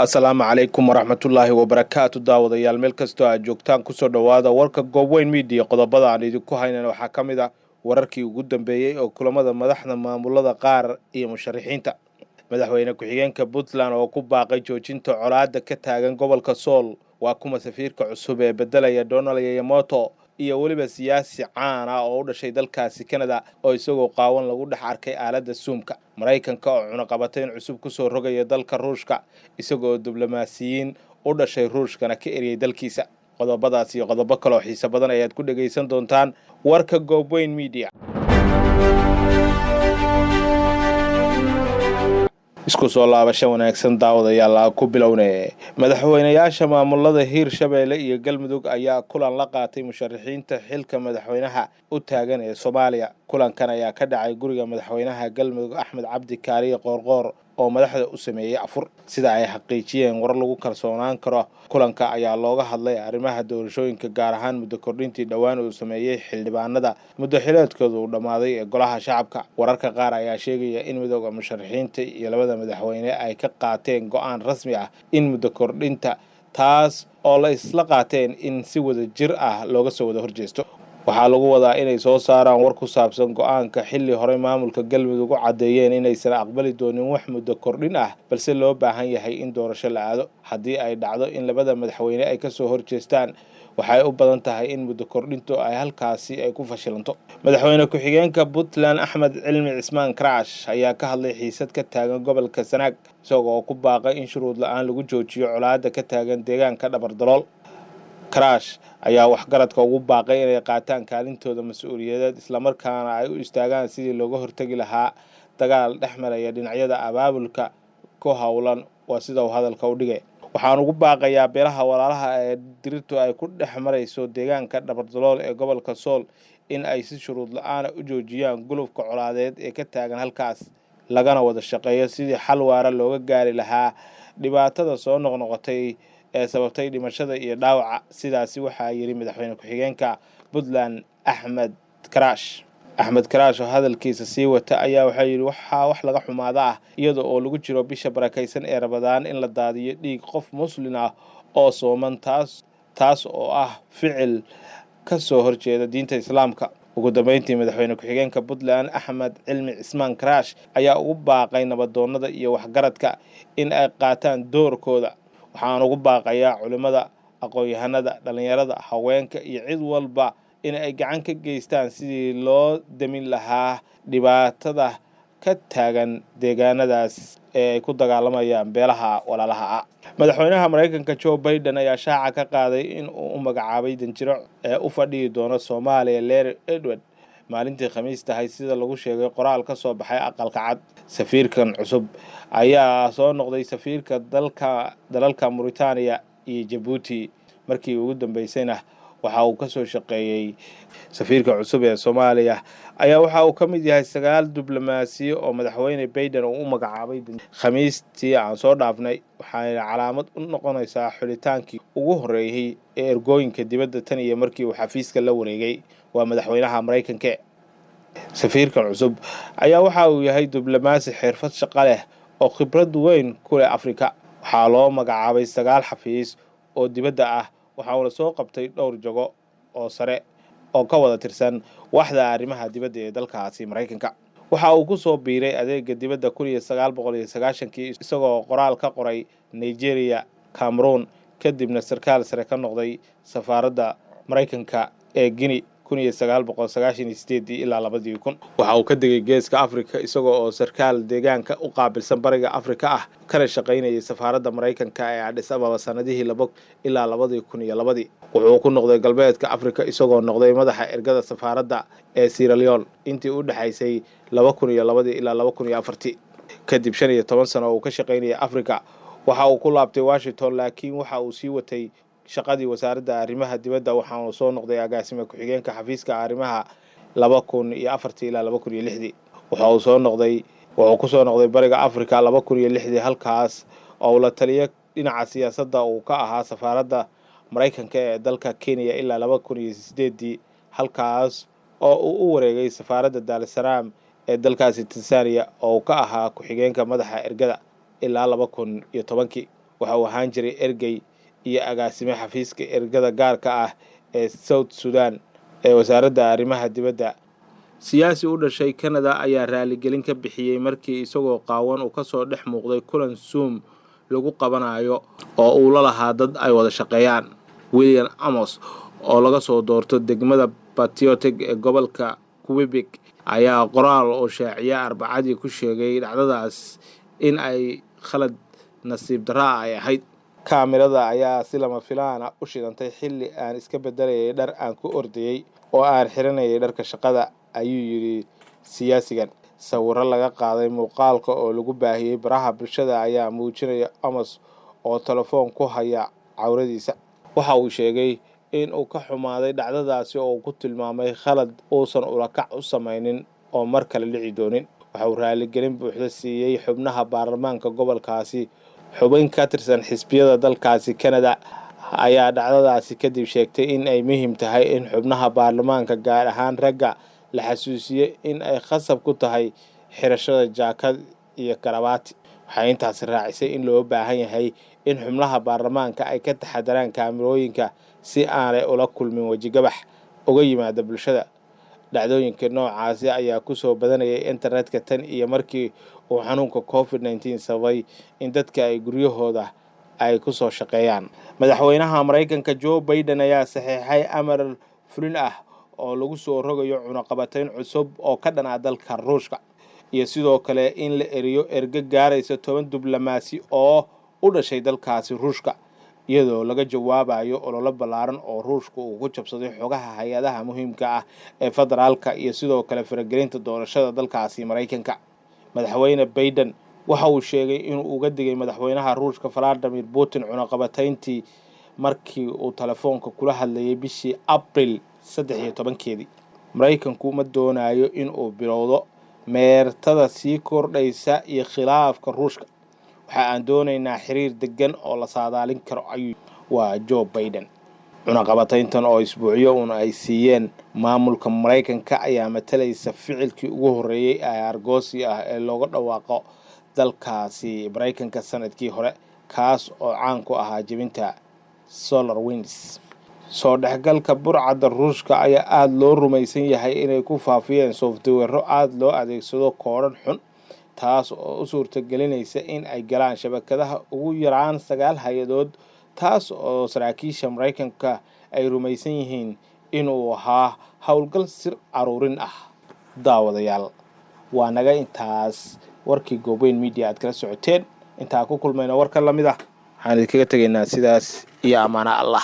Assalaamu calaykum waraxmatullaahi wabarakaatu daawadayaal meel kastoo aad joogtaan kusoo dhowaada warka Goobweyn Media qodobada aan idinku haynana waxaa ka mid ah wararkii ugu dambeeyay oo kulamada madaxda maamulada qaar iyo musharixiinta madaxweyne ku-xigeenka Puntland oo ku baaqay joojinta colaadda ka taagan gobolka Sool waa kuma safiirka cusub ee bedelaya Donald Yamoto iyo waliba siyaasi caan ah oo u dhashay dalkaasi Canada oo isagoo qaawan lagu dhex arkay aaladda Zoom-ka Mareykanka oo cunaqabatayn cusub ku soo rogaya dalka Ruushka isagoo diblomaasiyiin u dhashay Ruushkana ka eriyay dalkiisa qodobadaas iyo qodobo kale oo xiiso badan ayaad ku dhageysan doontaan warka Goobweyn Media isku soo laabasho wanaagsan daawadayaal ku bilownay madaxweynayaasha maamulada Hirshabeelle iyo Galmudug ayaa kulan la qaatay musharixiinta xilka madaxweynaha u taagan ee Soomaaliya kulankan ayaa ka dhacay guriga madaxweynaha Galmudug Axmed Cabdi Kaariye Qoorqoor oo madaxda u sameeyay afur sida ay xaqiijiyeen war lagu kalsoonaan karo kulanka ayaa looga hadlay arrimaha doorashooyinka gaar ahaan muddo kordhintii dhawaan uu sameeyay xildhibaanada muddo xileedkooda uu dhamaaday ee golaha shacabka wararka qaar ayaa sheegaya in midowga musharixiinta iyo labada madaxweyne ay ka qaateen go'aan rasmi ah in muddo kordhinta taas oo la isla qaateen in si wada jir ah looga soo wada horjeesto waxaa lagu wadaa inay soo saaraan war ku saabsan go'aanka xilli hore maamulka Galmudug u cadeeyeen inaysan aqbali doonin wax muddo kordhin ah balse loo baahan yahay in doorasho la aado haddii ay dhacdo in labada madaxweyne ay ka soo horjeestaan waxay u badan tahay in muddo kordhintu ay halkaasi ay ku fashilanto madaxweyne ku-xigeenka Puntland Axmed Cilmi Cismaan Karaash ayaa ka hadlay xiisad ka taagan gobolka Sanaag isagoo ku baaqay in shuruud la'aan lagu joojiyo colaadda ka taagan deegaanka Dhabardalool Karaash ayaa waxgaradka ugu baaqay inay qaataan kaalintooda mas'uuliyadeed isla markaana ay u istaagaan sidii looga hortagi lahaa dagaal dhexmaraya dhinacyada abaabulka ku hawlan waa sida uu hadalka u dhigay waxaan ugu baaqayaa beelaha walaalaha ee dirirtu ay ku dhex marayso deegaanka Dhabardalool ee gobolka Sool in ay si shuruud la'aan u joojiyaan gulufka colaadeed ee ka taagan halkaas lagana wada shaqeeyo sidii xal waara looga gaari lahaa dhibaatada soo noqnoqotay ee sababtay dhimashada iyo dhaawaca sidaasi waxaa yiri madaxweyne ku-xigeenka Puntland Axmed Karaash oo hadalkiisa sii wata ayaa waxa yiri waxa wax laga xumaada ah iyadoo oo lagu jiro bisha barakaysan ee Ramadaan in la daadiyo dhiig qof muslim ah oo sooman taas oo ah ficil ka soo horjeeda diinta Islaamka ugu dambeyntii madaxweyne ku-xigeenka Puntland Axmed Cilmi Cismaan Karaash ayaa ugu baaqay nabadoonnada iyo waxgaradka in ay qaataan doorkooda waxaan ugu baaqayaa culimada aqoon-yahanada dhalinyarada haweenka iyo cid walba in ay gacan ka geystaan sidii loo damin lahaa dhibaatada ka taagan deegaanadaas ee ay ku dagaalamayaan beelaha walaalaha ah madaxweynaha Mareykanka Joe Biden ayaa shaaca ka qaaday in uu u magacaabay danjiro ee u fadhiyi doona Soomaaliya Larry Edward maalintii Khamiis tahay sida lagu sheegay qoraal ka soo baxay aqalka cad safiirkan cusub ayaa soo noqday safiirka dalalka Mauritania iyo Djibouti markii ugu dambeysayna waxa uu ka soo shaqeeyay safiirka cusub ee Soomaaliya ayaa waxa uu ka mid yahay 9 diblomaasiyo oo madaxweyne Biden uu u magacaabay Khamiistii aan soo dhaafnay waxay calaamad u noqonaysaa xulitaankii ugu horeeyay ee ergooyinka dibadda tan iyo markii uu xafiiska la wareegay waa madaxweynaha Mareykanka safiirkan cusub ayaa waxa uu yahay diblomaasi xirfad shaqo leh oo khibrad weyn ku leh Afrika waxaa loo magacaabay 9 xafiis oo dibadda ah waxa uu soo qabtay dhowr jago oo sare oo ka wada tirsan waaxda arrimaha dibadda ee dalkaasi Mareykanka waxa uu ku soo biiray adeega dibadda 1990kii isagoo qoraal ka qoray Nigeria Cameroon kadibna sarkaal sare ka noqday safaaradda Mareykanka ee Guinea 1998 ilaa 2000 waxa uu ka degay geeska Afrika isagoo oo sarkaal deegaanka u qaabilsan bariga Afrika ah kana shaqeynayay safaaradda Mareykanka ee Addis Ababa sanadihii 2000 ilaa 2002 wuxuu ku noqday galbeedka Afrika isagoo noqday madaxa ergada safaaradda ee Sierra Leone intii u dhaxaysay 2002 ilaa 2004 kadib 15 sano oo uu ka shaqeynayay Afrika waxa uu ku laabtay Washington laakiin waxa uu sii watay shaqadii wasaaradda arrimaha dibadda waxaanu soo noqday agaasime ku-xigeenka xafiiska arrimaha 2004 ilaa 2006 wuxuu ku soo noqday bariga Afrika 2006 halkaas oo la taliye dhinaca siyaasadda uu ka ahaa safaaradda Mareykanka ee dalka Kenya ilaa 2008 halkaas oo uu u wareegay safaaradda Dar es Salaam ee dalkaasi Tanzania oo ka ahaa ku-xigeenka madaxa ergada ilaa 2010 waxa uu ahaan jiray ergey iyo agaasime xafiiska ergada gaarka ah ee South Sudan ee wasaaradda arrimaha dibadda. siyaasi u dhashay Canada ayaa raaligelin ka bixiyay markii isagoo qaawan uu ka soo dhex muuqday kulan Zoom lagu qabanayo oo uu la lahaa dad ay wada shaqeeyaan. William Amos oo laga soo doorto degmada Patriotic ee gobolka Quebec ayaa qoraal oo shaaciyay Arbacadii ku sheegay dhacdadaas in ay khalad nasiib darro ay ahayd. kaamirada ayaa si lama filaan ah u shidantay xilli aan iska bedelayay dhar aan ku ordayay oo aan xiranayay dharka shaqada, ayuu yiri siyaasigan. sawirro laga qaaday muuqaalka oo lagu baahiyay baraha bulshada ayaa muujinaya Amos oo telefoon ku haya cawradiisa. waxa uu sheegay in uu ka xumaaday dhacdadaasi oo ku tilmaamay khalad uusan ulakac u samaynin oo mar kale dhici doonin. waxa uu raaligelin buuxda siiyay xubnaha baarlamaanka gobolkaasi. xubin ka tirsan xisbiyada dalkaasi Canada ayaa dhacdadaasi kadib sheegtay in ay muhiim tahay in xubnaha baarlamaanka gaar ahaan ragga la xasuusiyo in ay khasab ku tahay xirashada jaakad iyo karabaati. waxay intaasi raacisay in loo baahan yahay in xubnaha baarlamaanka ay ka taxadaraan kaamirooyinka si aanay ula kulmin wejigabax uga yimaada bulshada. dhacdooyinka noocaasi ayaa ku soo badanayay internetka tan iyo markii uu xanuunka COVID-19 sababay in dadka ay guryahooda ay ku soo shaqeeyaan. madaxweynaha Mareykanka Joe Biden ayaa saxiixay amar fulin ah oo lagu soo rogayo cunaqabatayn cusub oo ka dhan ah dalka Ruushka, iyo sidoo kale in la eriyo erga gaaraysa 10 diblomaasi oo u dhashay dalkaasi Ruushka, iyadoo laga jawaabayo olole ballaaran oo Ruushku uu ku jabsaday xogaha hay'adaha muhiimka ah ee federaalka iyo sidoo kale faragelinta doorashada dalkaasi Mareykanka. madaxweyne Biden waxa uu sheegay inuu uga digay madaxweynaha Ruushka Vladimir Putin cunaqabatayntii markii uu telefoonka kula hadlayay bishii April 13. Mareykanku ma doonayo in uu bilowdo meertada sii kordhaysa iyo khilaafka Ruushka. waxa aan doonaynaa xiriir degan oo la saadaalin karo, ayuu waa Joe Biden. cunaqabatayntan oo isbuucyo ay siiyeen maamulka Mareykanka ayaa matalaysa ficilkii ugu horeeyay ee argoosi ah ee looga dhawaaqo dalkaasi Mareykanka sanadkii hore, kaas oo caan ku ahaa jebinta SolarWinds. soo dhexgalka burcadda Ruushka ayaa aad loo rumaysan yahay inay ku faafiyeen software aad loo adeegsado koodhan xun, taas oo u suurtagelinaysa in ay galaan shabakadaha ugu yaraan 9 hay-adood, taas oo saraakiisha Mareykanka ay rumaysan yihiin inuu ahaa howlgal sir aruurin ah. daawadayaal, waa naga intaas warkii Goobweyn Media aad kala socoteen. intaa ku kulmayna warka la mid ah, waxaan idinkaga tegaynaa sidaas iyo amaana Allah.